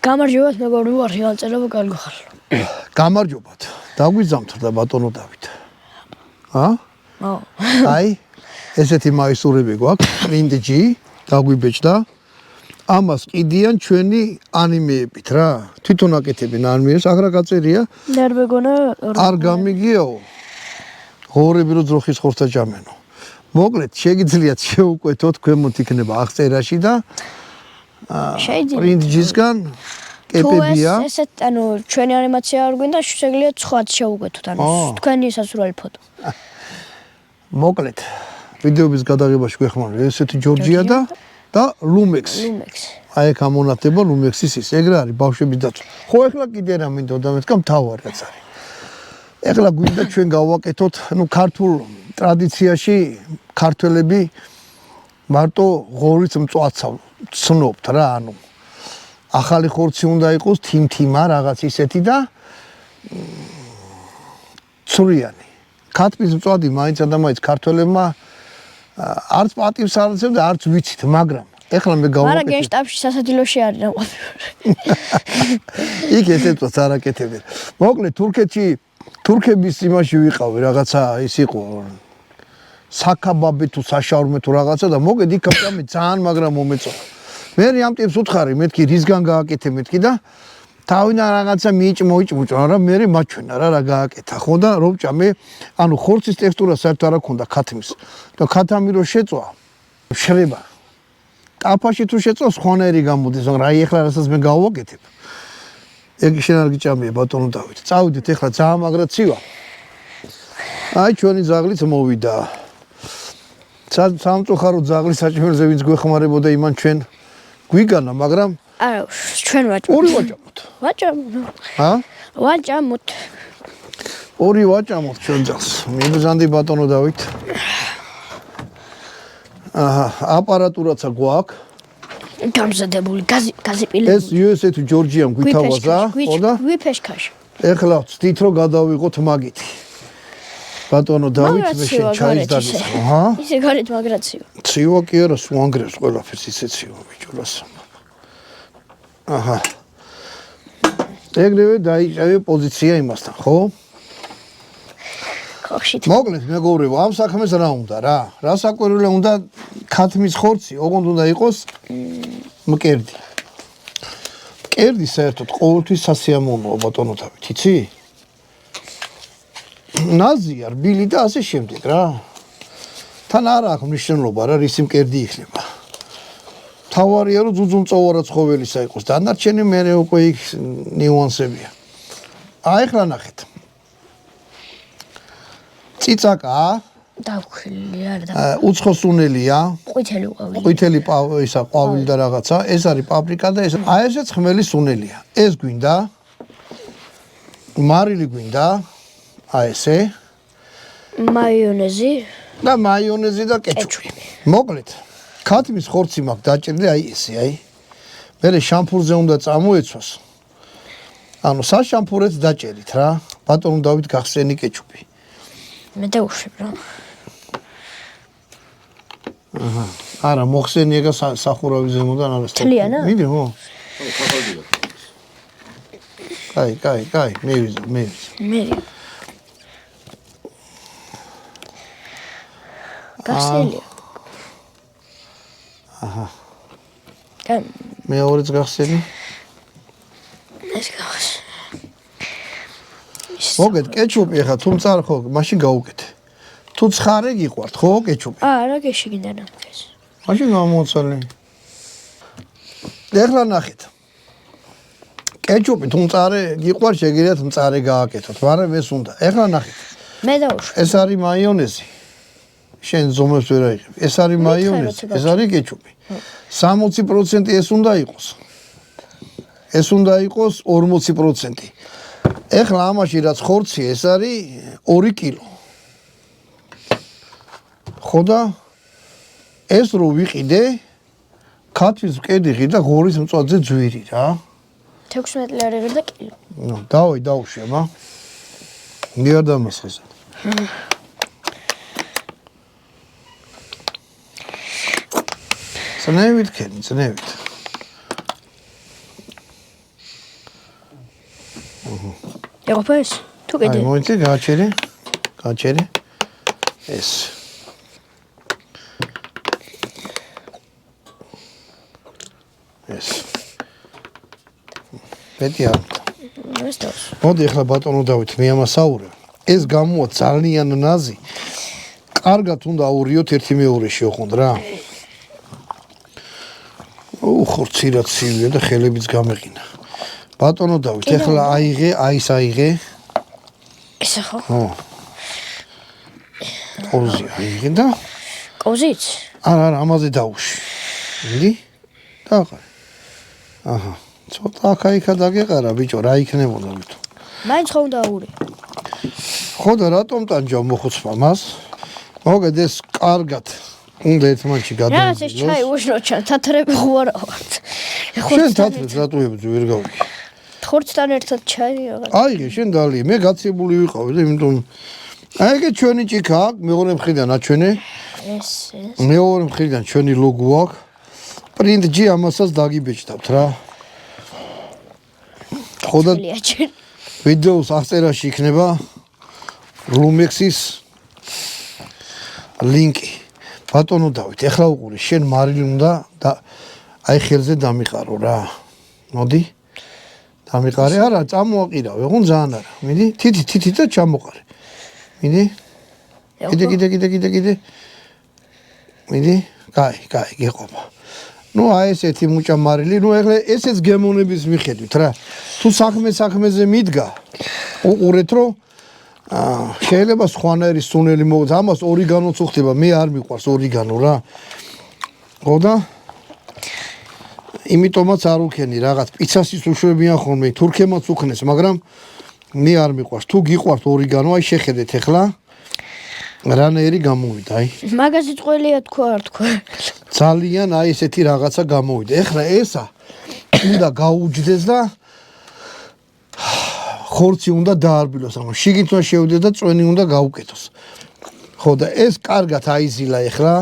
გამარჯობათ მეგობრებო, რეალ წერობა კარგი ხარ. გამარჯობათ. დაგვიზამთრდა ბატონო დავით. აი, ესეთი მაისურები გვაქვს, პრინტი დაგვიბეჭდა. ამას ყიდიან ჩვენი ანიმეებით რა. თვითონ აკეთებენ ანიმეს, აღარა გაწერია. არ მეგონა არ გამიგიაო. ღორები რო ძროხის ხორცთა ჭამენო. მოკლედ, შეგიძლიათ შეუკვეთოთ ქვემოთ იქნება აღწერაში და პრინტისგან კეპებია. ესეთ ჩვენი ანიმაცია არ გვინდა, შეგიძლიათ სხვაც შეუკვეთოთ, თქვენი სასურველი ფოტო. მოკლედ, ვიდეოების გადაღებაში გვეხმარება ესეთი ჯორჯია და ლუმექსი. აი ეგ ამონათება ლუმექსის ის. ეგრე არის ბავშვების დაცვა. ხო ეხლა კიდე რა მინდოდა მეთქა მთავარი რაც არის. ეხლა გვინდა ჩვენ გავაკეთოთ, ქართულ ტრადიციაში ქართველები მარტო ღორის მწვაცა ცნობთ რა, ახალი ხორცი უნდა იყოს თიმთიმა რაღაც ისეთი და ცურიანი. ქათმის მწვადი მაინც და მაინც ქართველებმა არც პატივს არ აცემ და არც ვიცით, მაგრამ ეხლა მე გავაკეთე. მაგრამ გენშტაბში სასადილოში არის ნაყოფი. იქ ესეც არ აკეთებენ. მოკლედ თურქების იმაში ვიყავი რაღაცა ის იყო საკაბაბი თუ საშაურმე თუ რაღაცა და მოგედ იქ გამი ძალიან მაგრამ მომეწონა. მე ამ ტიპს უთხარი, მეთქი რისგან გააკეთე მეთქი და თავიდან რაღაცა მოიჭმუჭა, რა მე მაჩვენა რა გააკეთა ხო და რო ვჭამე, ხორცის ტექსტურა საერთოდ არ აქვს ქათმის. და ქათამი რო შეწვა, შრება. ტაფაში თუ შეწვა, სხვანაირი გამოდის, მაგრამ აი ეხლა რასაც მე გავაკეთებ. ეგ შენ არ გიჭამია ბატონო დავით. წავიდეთ ეხლა ძალიან მაგრა ცივა. აი ჩვენი ძაღლიც მოვიდა. სამწუხარო ძაღლის საჭმელზე ვინც გვეხმარებოდა იმან ჩვენ გვიგანა, მაგრამ არა, ჩვენ ვაჭამთ. ორი ვაჭამთ. ვაჭამთ. ორი ვაჭამთ ჩვენ ძაღლს. მიბრძანდი ბატონო დავით. აპარატურაცა გვაქვს. გამზადებული გაზიპილი. ეს USA თუ ჯორჯიამ გვითავაზა, ხო და? გვიფეშქაში. ეხლა ვცდით რომ გადავიღოთ მაგითი. ბატონო დავით მე შენ ჩაის დაგისხო, ისე გარეთ მაგრა ცივა. ცივა კი არა, სუანგრევს ყველაფერს ისე ცივა ბიჭულას. ეგრევე დაიჭავე პოზიცია იმასთან, ხო? ხოხშით. მოკლედ მეგობრებო, ამ საქმეს რა უნდა რა? რა საკვირველე უნდა ქათმის ხორცი, ოღონდ უნდა იყოს მკერდი. მკერდი საერთოდ ყოველთვის სასიამოვნოა ბატონო დავით, იცი? ნაზია, რბილი და ასე შემდეგ რა. თან არ აქვს მნიშვნელობა რა, რისი მკერდი იქნება. თავარია რომ ძუძუმწოვარა ცხოველისა იყოს. დანარჩენი მერე უკვე იქ ნიუანსებია. ეხლა ნახეთ. წიწაკა დავხვილი არა და უცხოსუნელია. ყვითელი ყვავილი. ყვითელი ისა ყვავილი და რაღაცა. ეს არის პაპრიკა და ეს ესეც ხმელი სუნელია. ეს გვინდა. მარილი გვინდა. ესე მაიონეზი და კეჩუპი. მოკლედ, ქათმის ხორცი მაქვს დაჭერილი, აი ესე, აი. მე შამპურზე უნდა წამოეცვას. საშამპურეც დაჭერით რა. ბატონო დავით გახსენი კეჩუპი. მე დავუშვებ რა. არა, მოხსენი ეგა სახურავი ზემოდან არის. თლიანა? მიდი, ხო. კაი, მივიზა. გახსენია. მეორეც გახსენი? ეს გახსენ. მოგეთ კეჩუპი ახლა თუ მწარ ხო, მაშინ გაუკეთე. თუ ცხარე გიყვართ ხო კეჩუპი? არა, გეშიგინდა ნამქეს. მაშინ გამოცალე. ეხლა ნახეთ. კეჩუპი თუ მწარე გიყვართ, შეგიძლიათ მწარე გააკეთოთ, მაგრამ ეს უნდა. ეხლა ნახეთ. მე დავუშვებ. ეს არის მაიონეზი. შენ ზომებს ვერ აიღებ. ეს არის მაიონეზი, ეს არის კეჩუპი. 60% ეს უნდა იყოს. ეს უნდა იყოს 40%. ეხლა ამაში რაც ხორცი, ეს არის 2 კილო. ხო და ეს რო ვიყიდე, ქათმის მკერდი ღირდა ღორის მწვაძე ძვირი რა. 16 ლარი ღირდა კილო. დავუშვებ, მე არ დამასხეს. წნევით. ეყოფა ეს? თუ კიდე? აი, მოიცი, გააჩერი. ეს. ეს. მეტია. ეს დავს. მოდი ახლა ბატონო დავით, მე ამასაურე. ეს გამოა ძალიან ნაზი. კარგად უნდა აურიოთ ერთი მეორეში ოღონდ რა. ხორცი რა ცივია და ხელებიც გამეყინა. ბატონო დავით, ახლა აიღე, აიღე. ესე ხო? ხო. კოზი აიღე და კოზიც? არა, ამაზე დაუში. მიდი? დააყარე. აჰა. ცოტა აქა დაგეყარა ბიჭო, რა იქნებოდა თვითონ. მაინც ხო უნდა აური. ხო და რატომ ტანჯავ მოხუცმა მას? მოგედ ეს კარგად უნდა ერთმანეთში გადაიდგინოს. რა ეს ჩაი უშნო ჩან, თათრები ხო არა ვართ. შენ თათრებს რატო ებძო ვერ გავიგე. ხორცთან ერთად ჩაი რაღაც. აიღე შენ დალი, მე გაცებული ვიყავი და იმიტომ აიღე ჩვენი ჭიქა აქვს, მეორე მხრიდან აჩვენე. ეს. მეორე მხრიდან ჩვენი ლოგო აქვს. პრინტ G ამასაც დაგიბეჭდავთ რა. ხო და ვიდეოს აღწერაში იქნება Lumex-ის ლინკი. ბატონო დავით, ეხლა უყურე, შენ მარილი უნდა და აი ხელზე დამიყარო რა. მოდი. დამიყარე, არა, წამოაყირავ, ეღონ ძალიან არა. მიდი, თითი და ჩამოყარე. მიდი. კიდე. მიდი. კაი, გეყოფა. ნუ აი ესეთი მუჭა მარილი, ნუ ეხლა ესეც გემონების მიხედვით რა. თუ საქმეზე მიდგა, უყურეთ რომ შეიძლება სხვანაირი სუნელი მოგწ, ამას ორიგანოც უხდება, მე არ მიყვარს ორიგანო რა. ხო და იმიტომაც არ უქენი რაღაც პიცასაც უშვებიან ხოლმე, თურქებმაც უქნეს, მაგრამ მე არ მიყვარს. თუ გიყვართ ორიგანო, აი შეხედეთ ეხლა. რანაირი გამოვიდა, აი. მაგაზი წველია თქვა. ძალიან აი ესეთი რაღაცა გამოვიდა. ეხლა ესა უნდა გაუჯდეს და ხორცი უნდა დაარბილოს, ანუ შიგით უნდა შევიდეს და წვენი უნდა გაუკეთოს. ხო და ეს კარგად აიზილა ეხლა.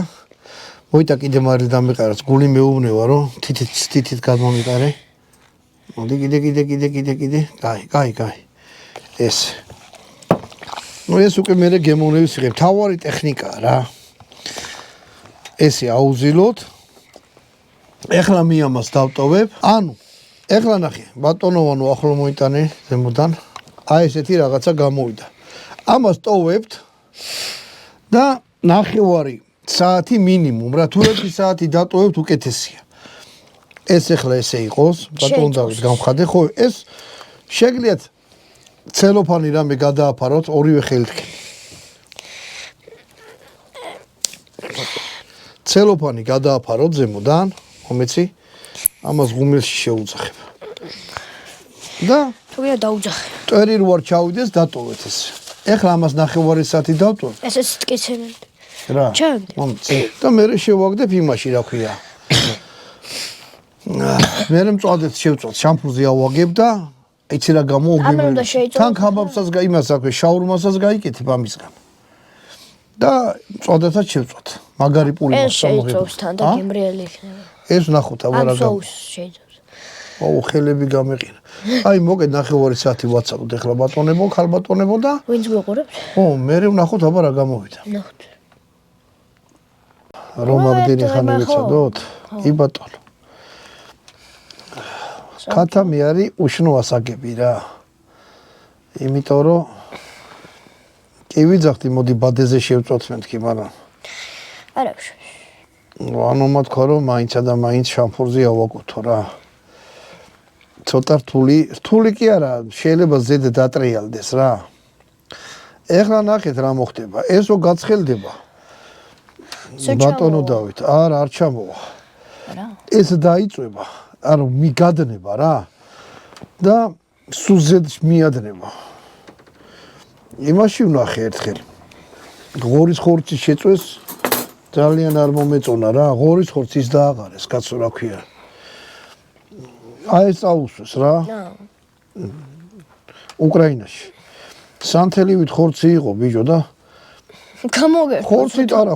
მოიტა კიდე მარილი დამიყაროს, გული მეუბნება რომ თითით გადმომიყარე. მოდი კიდე. კაი. ეს. ნუ ეს უკვე მე გემოვნების ვიღებ. თავარი ტექნიკაა რა. ესე აუზილოთ. ეხლა მე ამას დავტოვებ. ანუ ეხლა ნახე, ბატონოვანო ახლო მოიტანე ზემოდან. აი ესეთი რაღაცა გამოვიდა. ამას ტოვებთ და ნახევარი საათი მინიმუმ რა. თუ 1 საათი დატოვებთ უკეთესია. ეს ეხლა ესე იყოს, ბატონო დავით გამხადე, ხო, ეს შეგლიათ ცელოფანი რამე გადააფაროთ ორივე ხელთქი. ცელოფანი გადააფაროთ ზემოდან, მომეცი, ამას ღუმელში შეუძახებ. და თუია დაუძახე. წვერი რო არ ჩავიდეს, დატოვეთ ეს. ეხლა ამას ნახევარი საათი დავტოვებ. ესეც ტკიცებენ. რა. ჩავდი. მომწე. და მე შევაგდებ იმაში, რა ქვია. მე მწვადეთ შევწვათ, შამპურზე ავაგებ და იცი რა გამოვგემე. თან ხაბაბსაც იმას აქვე, შაურმასაც გაიკეთებ ამისგან. და მწვადეთაც შევწვათ. მაგარი პული ეს შეიწოვს თან და გემრიელი იქნება. ეს ნახოთ აბა რა გამ. შეიწოვს. აუ ხელები გამეყინა. აი მოგეთ ნახევარი საათი ვაცალოთ ეხლა ბატონებო, ხალბატონებო და ვინც გვეყურებს? ო, მე ვნახოთ აბა რა გამოვიდა. ნახოთ. რომ ამდენი ხანი ვეცადოთ? კი ბატონო. ქათამი არის უშნო ასაგები რა. იმიტომ რომ კი ვიძახდი, მოდი ბადეზე შევწვათ მეთქი, მაგრამ არა ვშ. ანუ მათქვა რომ მაინცა და მაინც შამპურზე ავაკუთო რა. ცოტა რთული კი არა, შეიძლება ზედ დატრიალდეს რა. ეხლა ნახეთ რა მოხდება. ესო გაცხელდება. ბატონო დავით, არ ჩამოვა. რა? ეს დაიწვება. ანუ მიგადნება რა. და სუზედ მიადნება. იმაში ვნახე ერთხელ. ღორის ხორცი შეწვეს ძალიან არ მომეწონა რა. ღორის ხორცის დააყარეს, კაცო რა ქვია. აი ეს აუსვეს რა. უკრაინაში. სანთელივით ხორცი იყო ბიჭო და გამოგერთ.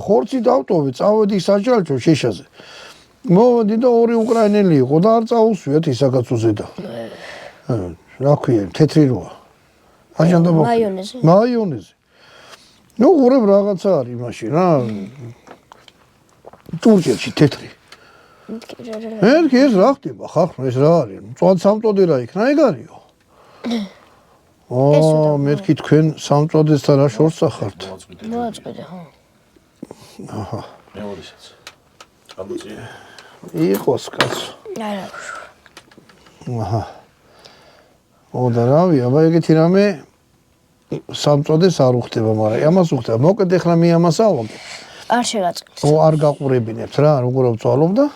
ხორცი დავტოვე, წავედი საჯალჩო შეშაზე. მოვედი და ორი უკრაინელი იყო და არ წაუსვიათ ისაკაცოზე და. რა ქვია, თეთრი როა. აჟანდა მოხდა. მაიონეზი. მაიონეზი. ნუ ურებ რაღაცა არის იმაში რა. ჭურჭელში თეთრი. ერთი ეს რა ხდება ხახრო ეს რა არის? მწვად სამწოდი რა იქნა ეგ არისო? მეთქი თქვენ სამწოდესთან რა შორს ახართ? მოაწყვეტე ხო? აჰა. მეორესაც. გამოწია. იყოს კაცო. არა. აჰა. და რავი, აბა ეგეთი რამე სამწოდეს არ უხდება, მაგრამ ამას უხდება. მოკეთ ახლა მე ამას ავაგე. არ შეგაწყდეს. არ გაყურებინებთ რა, როგორ ვწვალობ და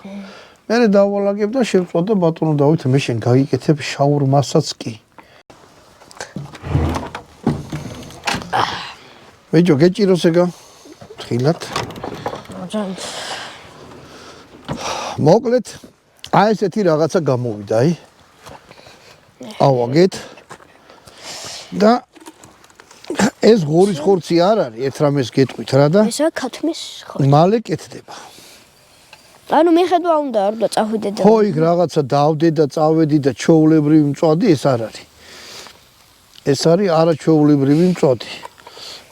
მე დავალაგებ და შევწვადა ბატონო დავით, მე შენ გაიკეთებ შაურ მასაც კი. ვეჯო გეჭიროს ეგა? თხილად. მოკლედ, აი ესეთი რაღაცა გამოვიდა, აი. ავაგეთ. და ეს ღორის ხორცი არ არის, ერთ რამეს გეტყვით რა და ესა ქათმის ხორცი. მალე კეთდება. ანუ მიხედვა უნდა არ და წავიდე და ხო, იქ რაღაცა დავდე და წავედი და ჩოვლებრივი მწვადი ეს არ არის. ეს არის არაჩვეულებრივი მწვადი.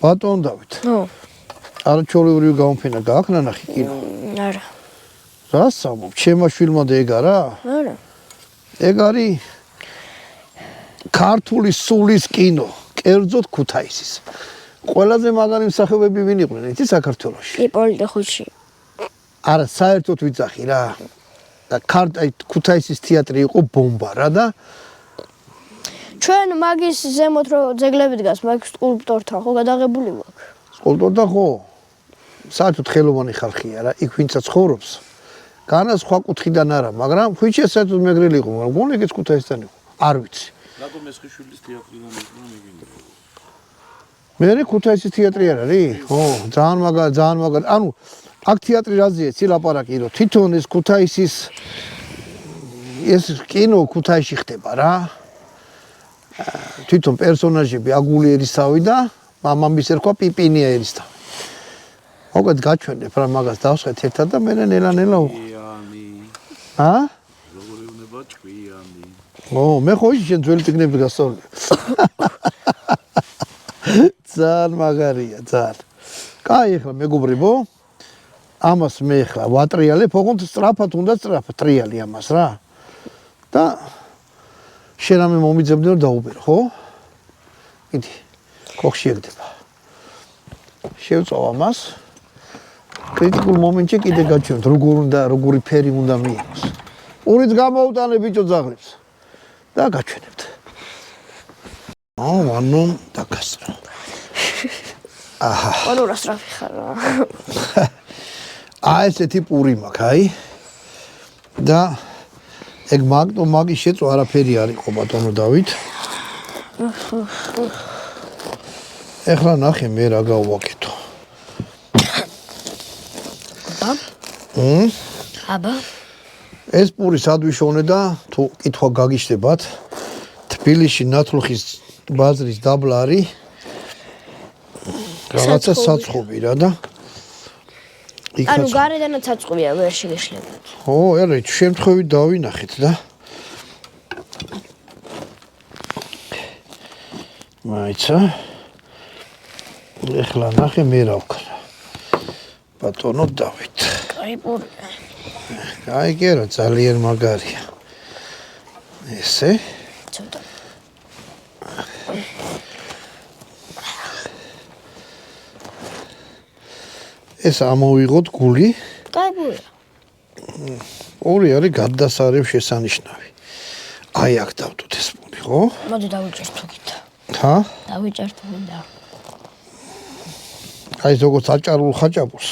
ბატონ დავით. ხო. არაჩვეულებრივი გამოფენა გააქვს ნანახი კინო? არა. რა სამობ, ჩემმა შვილმა და ეგ არა? არა. ეგ არის ქართული სულის კინო, კერძოდ ქუთაისის. ყველაზე მაგარი მსახიობები ვინ იყვნენ იცი საქართველოში? იპოლიტე ხუჩი. არა, საერთოდ ვიცახი რა. და ქუთაისის თეატრი იყო ბომბა რა და ჩვენ მაგის ზემოთ რო ძეგლები დგას, მაგ სკულპტორთან ხო გადაღებული ვაქვს. სკულპტორთან ხო? საერთოდ ხელოვანი ხალხია რა, იქ ვინც ცხოვრობს. განა სხვა კუთხიდან არა, მაგრამ ხუჩი საერთოდ მეგრელი იყო, მაგრამ გონი ეგეც ქუთაისთან იყო. არ ვიცი. რატო მესხიშვილის თეატრიდან იქნა მიგინდა? მე ქუთაისის თეატრი არ არის? ხო, ძალიან მაგარი. ანუ აქ თეატრი რაზეა, ცილაპარაკი რომ თვითონ ეს ქუთაისის ეს კინო ქუთაისში ხდება რა. თვითონ პერსონაჟები აგულიერისავი და მამამის ერქვა პიპინია ერისთავი. მოგეთ გაჩვენებ რა მაგას დავსხეთ ერთად და მე ნელა-ნელა ჭკვიანი. ა? როგორი უნდა ჭკვიანი. მე ხო ის შენ ძველი წიგნები გასწავლე. ძალიან მაგარია, ძალიან. კაი, ახლა მეგობრებო, ამას მე ახლა ვატრიალებ, ოღონდ სწრაფად უნდა ტრიალი ამას რა. და შენ ამე მომიძებდი რომ დაუბერო, ხო? იდი. ქოხში ეგდება. შევწავ ამას. კრიტიკულ მომენტში კიდე გაჩვენთ, როგორი ფერი უნდა მიიღოს. პურიც გამოუტანე ბიჭო ძაღლებს. და გაჩვენებთ. ანუ დაგასრა. აჰა. ორ ასრაფი ხარ რა. ესეთი პური მაქვს, აი. და ეგ მაგის შეწვა არაფერი არ იყო ბატონო დავით. ეხლა ნახე მე რა გავაკეთო. აბა. ეს პური სადვიშოვნე და თუ კითხვა გაგიშდებათ, თბილისში ნათლუხის ბაზრის დაბლა არის. რაღაცა საწყობი რა და ანუ გარედანაც საწყობია, ვერ შეგეხლებათ. ხო, არა, შემთხვევით დავინახეთ და მაიცა ეხლა ნახე მე რა ვქნა. ბატონო დავით. კაი პური. აი კერო ძალიან მაგარია. ესე ცოტა. ეს ამოვიღოთ გული. კაი პურია. ორი არის გადასარევ შესანიშნავი. აი აქ დავდოთ ეს პური, ხო? მოდი დავიჭერთ თუქით. ჰა? დავიჭერთ მინდა. აი როგორც აჭარულ ხაჭაპურს.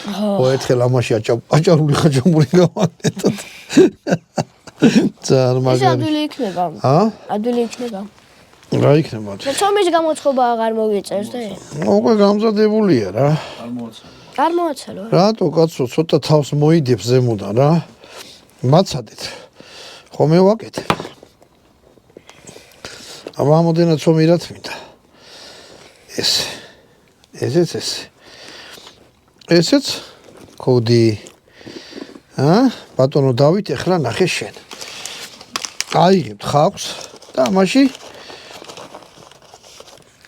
ხო. ერთხელ ამაში აჭარული ხაჭაპური გავაკეთოთ. ძალიან ეს მაგარი. ადვილი იქნება. ჰა? ადვილი იქნება. რა იქნება? ცომის გამოცხობა აღარ მოგიწევს და? უკვე გამზადებულია რა. არ მოაცალე. არ მოაცალო. რატო კაცო ცოტა თავს მოიდებს ზემოდან რა? მაცადეთ. ხომე ვაკეთებ. აბა ამოდენა ცომი რა თმინდა? ესეც კოდი. ბატონო დავით, ეხლა ნახე შენ. აიღებთ ხავს და ამაში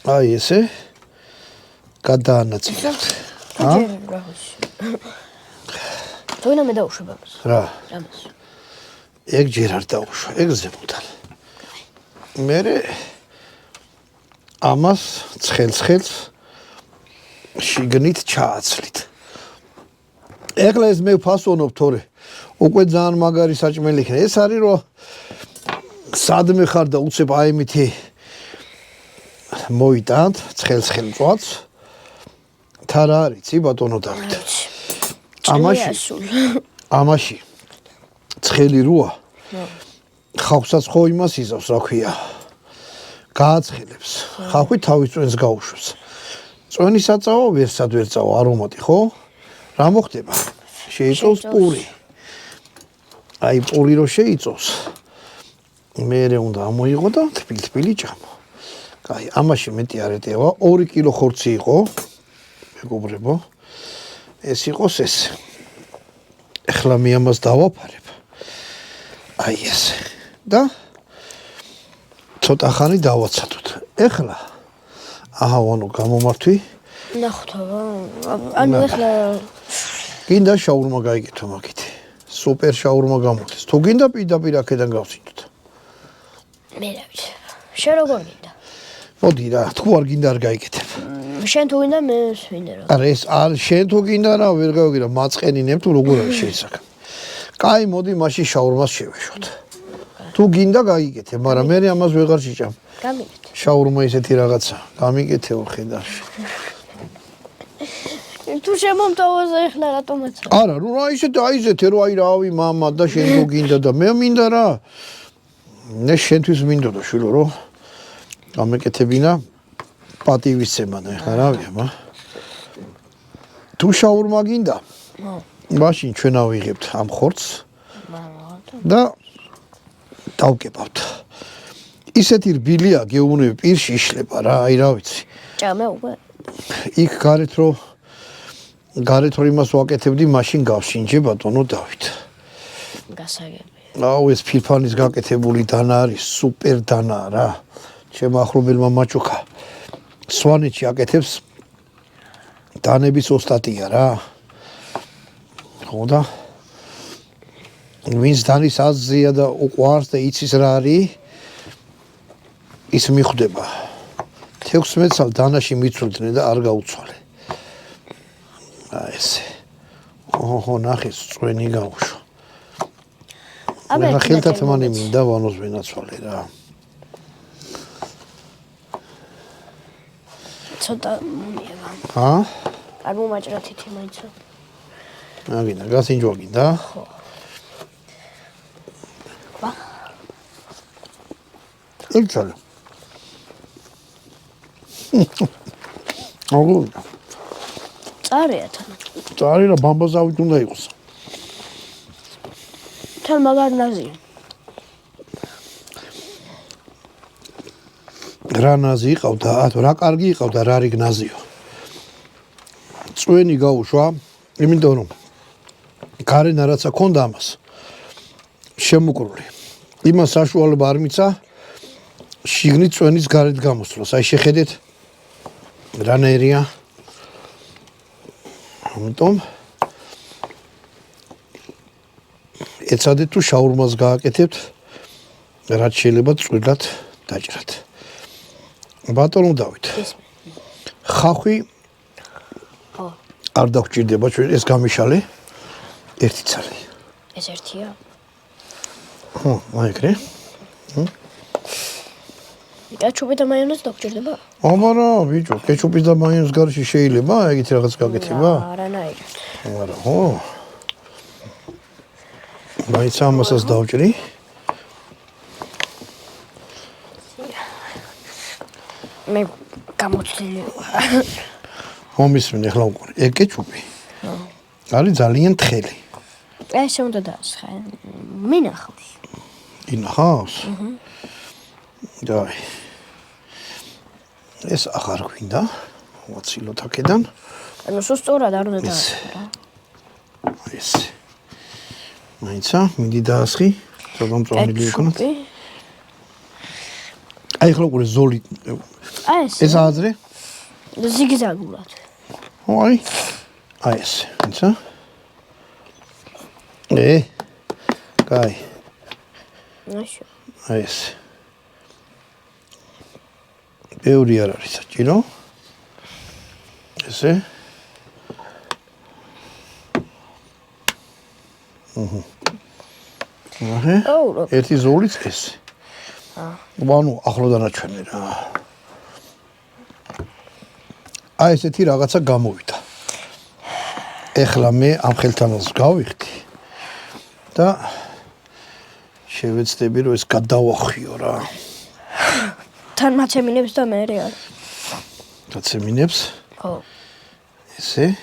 აი ესე გადაანაწილებთ. თუნა მე დაუშვებ ამას. რა. ამას. ეგ ჯერ არ დაუშვა, ეგ ზემოდან. მერე ამას ცხელ-ცხელს შიგნით ჩააცლით. ეხლა ეს მე ვფასონობ თორე უკვე ძალიან მაგარი საჭმელი იქნება. ეს არის რომ სადმე ხარ და უცებ აი მითი მოიტანთ ცხელ-ცხელ მწვადს. თა რა არის, ცი ბატონო დავით. ამაში ცხელი როა. ხავსაც ხო იმას იზავს, რა ქვია. გააცხელებს. ხავი თავის წვენს გაუშვებს. წვენი საწაო ვერსად ვერ წაო არომატი, ხო? რა მოხდება? შეიწოვს პური. აი პური რო შეიწოვს. მერე უნდა ამოიღო და თბილ-თბილი ჭამო. კაი, ამაში მეტი არ ეტევა, 2 კილო ხორცი იყო. მეგობრებო, ეს იყოს ეს. ეხლა მე ამას დავაფარებ. აი ეს. და ცოტა ხანი დავაცადოთ. ეხლა აჰა, გამომართვი. ნახოთ, ანუ ეხლა გინდა შაურმა გაიგეთო მაგით. სუპერ შაურმა გამოდის. თუ გინდა პირდაპირ აქედან გავსინჯოთ. მე რა ვიცი. შენ როგორ გინდა? მოდი რა, თუ არ გინდა არ გაიგეთებ. შენ თუ გინდა მე ვინდა რა. არა ეს არ შენ თუ გინდა რა ვერ გავიგე რა მაწყენინებ თუ როგორ არის შეისაკ. კაი, მოდი მაშინ შაურმას შევეშოთ. თუ გინდა გაიგეთებ, მაგრამ მე ამას ვეღარ შეჭამ. გამიგეთ. შაურმა ისეთი რაღაცა, გამიგეთეო ხედარში. თუ შემომთავაზე ეხლა რატომაც? არა, ნუ რა ისეთი რომ აი რავი მამა და შენ თუ გინდა და მე მინდა რა. მე შენთვის მინდოდა შვილო რომ გამეკეთებინა პატივისცემა და ეხლა რავია, თუ შაურმა გინდა? მაშინ ჩვენ ავიღებთ ამ ხორცს და დავკებავთ. ისეთი რბილია გეუბნები პირში იშლება რა, აი რა ვიცი. ჭამე უკვე. იქ გარეთ რომ იმას ვაკეთებდი, მაშინ გავსინჯე ბატონო დავით. გასაგები. აუ ეს ფირფანის გაკეთებული დანა არის, სუპერ დანა რა. ჩემ ახლობელმა მაჭუქა სვანეთში აკეთებს დანების ოსტატია რა. ხო და ვინც დანის აზზია და უყვარს და იცის რა არის, ის მიხვდება. 16 წელს დანაში მიცვლიდნენ და არ გაუცვალე. აი ესე. ოჰო, ნახე, წვენი გაუშვა. აბა ხელთათ მანი მინდა ვანოს ვინაცვალე რა. ცოტა მომიება. ჰა? არ მომაჭრა თითი მაინც. აგინა, გასინჯვა გინდა? ხო. ვა. ელჩალე. აგუ. წარია თან. წარი რა ბამბაზავით უნდა იყოს. თან მაგარ ნაზია. რა ნაზი იყავდა, რა კარგი იყავდა, რა რიგ ნაზიო. წვენი გაუშვა, იმიტომ რომ გარენ რაცა ქონდა ამას. შემოკრული. იმას საშუალება არ მიცა შიგნით წვენის გარეთ გამოსვლას. აი შეხედეთ რანაირია. ამიტომ ეცადეთ თუ შაურმას გააკეთებთ, რაც შეიძლება წვრილად დაჭრათ. ბატონო დავით. ხახვი არ დაგჭირდება ჩვენ ეს გამიშალე ერთი ცალი. ეს ერთია? ხო, მაიგრე. კეჩუპი და მაიონეზი დაგჭირდება? აბარა, ბიჭო, კეჩუპის და მაიონეზის გარშე შეიძლება ეგეთი რაღაც გაკეთება? არანაირად. არა, ხო. მაინც ამასაც დავჭრი. მე გამოცდილი ვარ. მომისმენ ახლა უკვე. ეგ კეჩუპი. არის ძალიან თხელი. ესე უნდა დაასხა. მინახავს. ინახავს? დაი. ეს აღარ გვინდა. ვაცილოთ აქედან. ანუ სულ სწორად არ უნდა დაასხა რა. ეს. მაინცა, მინდი დაასხი. ზოგადად მწვანილი იქნათ. აი ახლა უკვე ზოლი აი ეს აზრი? ზიგზაგურად. აი ეს, იცი? კაი. ნაშო. აი ეს. ბევრი არ არის საჭირო. ესე. ერთი ზოლიც ეს. ანუ ახლო დანარჩენი რა. აი ესეთი რაღაცა გამოვიდა. ეხლა მე ამ ხელთანაც გავიხდი და შევეცდები რომ ეს გადავახიო რა. თან მაცემინებს და მე რეალ. მაცემინებს? ხო. ესე.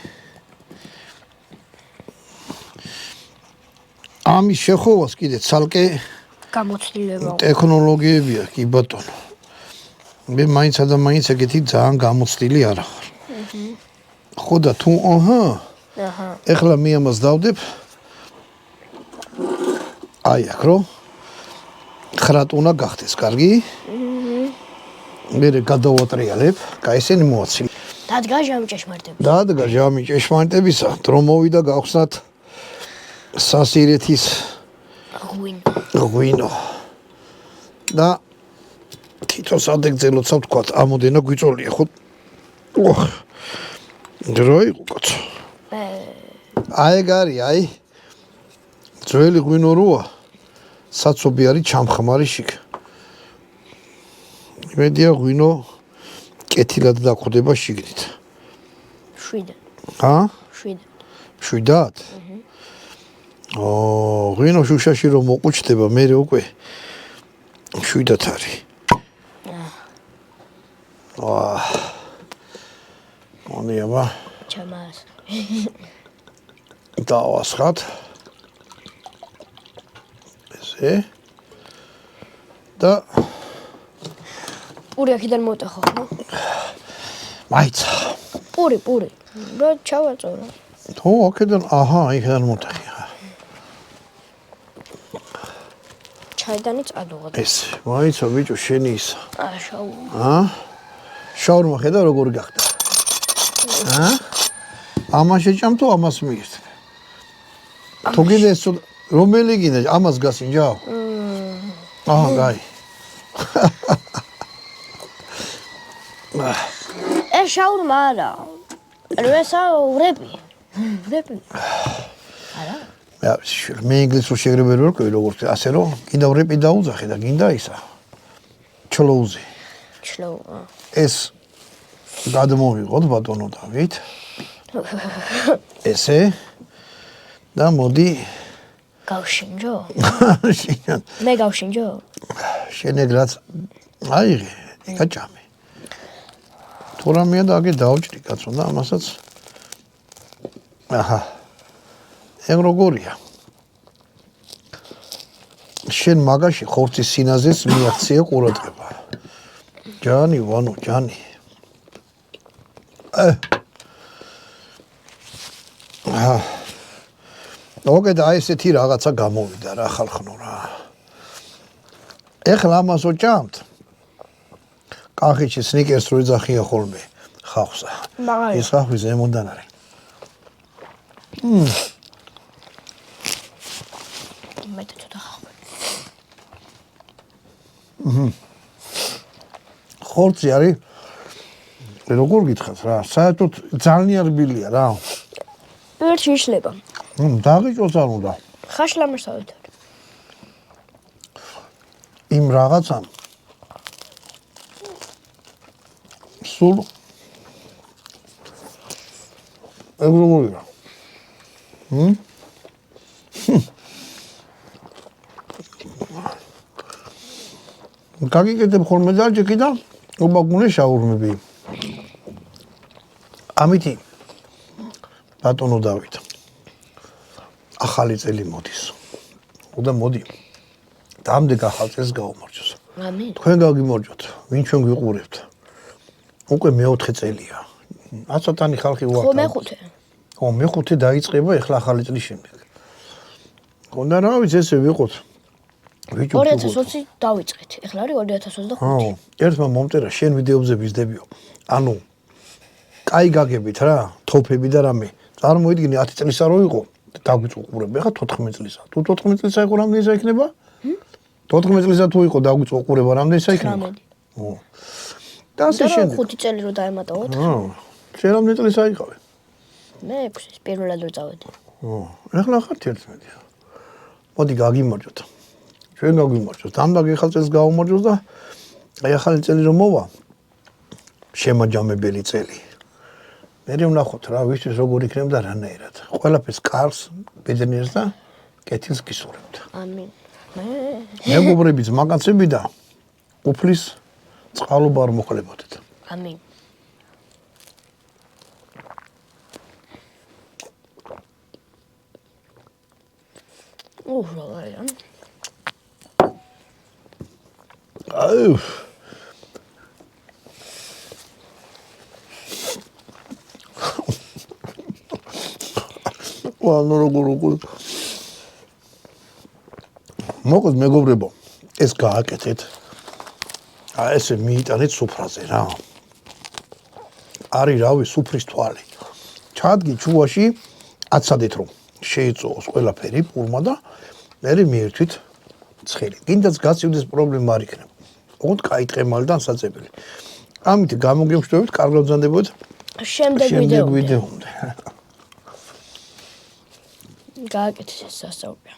ამის შეხოვას კიდე ცალკე გამოცდილება. ტექნოლოგიებია კი ბატონო. მე მაინც და მაინც ეგეთი ძალიან გამოცდილი არ ვარ. ხო და თუ ეხლა მე ამას დავდებ. აი აქ რო ხრატ უნდა გახდეს, კარგი? მე გადავატრიალებ, კაი ესენი მოაცილე. დადგა ჟამი ჭეშმარიტები. დადგა ჟამი ჭეშმარიტებისა, დრო მოვიდა გავხსნათ სასირეთის ღვინო. და თვითონ სადეგძელოცა ვთქვათ, ამოდენა გვიწოლია ხო? დრო იყო კაცო. აი გარი, აი. ძველი ღვინო როა. საცობი არის ჩამხმარი შიგ. იმედია ღვინო კეთილად დახვდება შიგნით. 7. ჰა? 7. 7? ღვინო შუშაში რომ მოყუჩდება, მე უკვე 7 არის. მონიაბა. ჩამას. დავასხათ. ესე. და პური აქედან მოტეხო ხო? მაიცა. პური. რა ჩავაწორო. თო აქედან, იქიდან მოტეხი. ჩაიდანი წადუღა. ეს, მაიცა ბიჭო შენი ისა. შაურმა. შაურმა ხედა როგორ გახდა. ამას შეჭამ თუ ამას მიირთმე. თუ კიდე ეს რომელი გინდა ამას გასინჯავ? გაი. ეს შაურმა არა. ესა ვრები. არა. მე ინგლისურ შეგრებები ვარ ყო როგორც ასე რომ კიდევ ვრები დაუძახე და გინდა ისა. ჩლოუზი. ეს გადმოვიღოთ ბატონო დავით. ესე და მოდი გავშინჯო? შენ მე გავშინჯო? შენ ეგრაც აიღე, გაჭამე. თუ რამეა და აგე დავჭრი კაცო და ამასაც ეგ როგორია? შენ მაგაში ხორცის სინაზეს მიაღწია ყურადღება. ჯანი, ვანო, ჯანი. მოგედა აი ესეთი რაღაცა გამოვიდა რა ხალხნო რა. ეხლა ამას ვჭამთ. კახიჩი სნიკერს რო ეძახია ხოლმე ხავსა. ის ხავი ზემოდან არის. მე ცოტა ხავი. ხორცი არის როგორ გითხრათ რა, საერთოდ ძალიან რბილია რა. ერთი იშლება. დაღიჭოს არ უნდა. ხაშლამერსავით. იმ რაღაცამ სულ ეგ როგორია? გაგიკეთებ ხოლმე დაჭიქი და უბაგუნე შაურმები. ამითი ბატონო დავით. ახალი წელი მოდის. და მოდი. დამდეგ ახალ წელს გაუმორჩოს. ამინ. თქვენ გაგიმორჯოთ, ვინ ჩვენ გვიყურებთ. უკვე მეოთხე წელია. აცოტანი ხალხი ვართ. ხო მეხუთე. ხო მეხუთე დაიწყება ეხლა ახალი წლის შემდეგ. ხონდა რა ვიცი ესე ვიყოთ. ვიჭო 2020 დავიწყეთ. ეხლა არის 2025. ერთმა მომწერა შენ ვიდეოებზე ვიზდებიო. ანუ კაი გაგებით რა, თოფები და რამე. წარმოიდგინე 10 წლისა რო იყო, დაგვიწუყურებ. ეხლა 14 წლისა. თუ 14 წლისა იყო რამდენი საიქნება? 14 წლისა თუ იყო დაგვიწუყურება რამდენი საიქნება? 18. და ასე შენ. 5 წელი რო დაემატავოთ. შენ რამდენი წლისა იყავი? მე 6 პირველად რო წავედი. ეხლა ხარ 11. მოდი გაგიმარჯოთ. ჩვენ გაგვიმარჯოთ. ამდაგ ეხლა წელს გავუმარჯოთ და აი ახალი წელი რომ მოვა. შემაჯამებელი წელი. მე ვნახოთ რა, ვისთვის როგორ იქნებდა რანაირად. ყველაფერს კარს, ბედნიერს და კეთილს გისურვებთ. ამინ. მეგობრებიც, მაკაცები და უფლის წყალობა არ მოხლებოდეთ. ამინ. რა. აუ. ანუ როგორ მოგოს მეგობრებო, ეს გააკეთეთ. აი ესე მიიტანეთ სუფრაზე რა. არის რავი სუფრის თვალი. ჩადგი ჩუვაში აცადეთ რომ შეიწოვოს ყველაფერი პურმა და მე მიერთვით ცხელი. კიდაც გაცივდეს პრობლემა არ იქნება. ოღონდ კაი ტყემალი და ანსაწებელი. ამით გამოგემშვიდობებით, კარგად ვზანდებოდეთ შემდეგ ვიდეომდე. ვიდეომდე. გააკეთეთ ეს სასწაულია.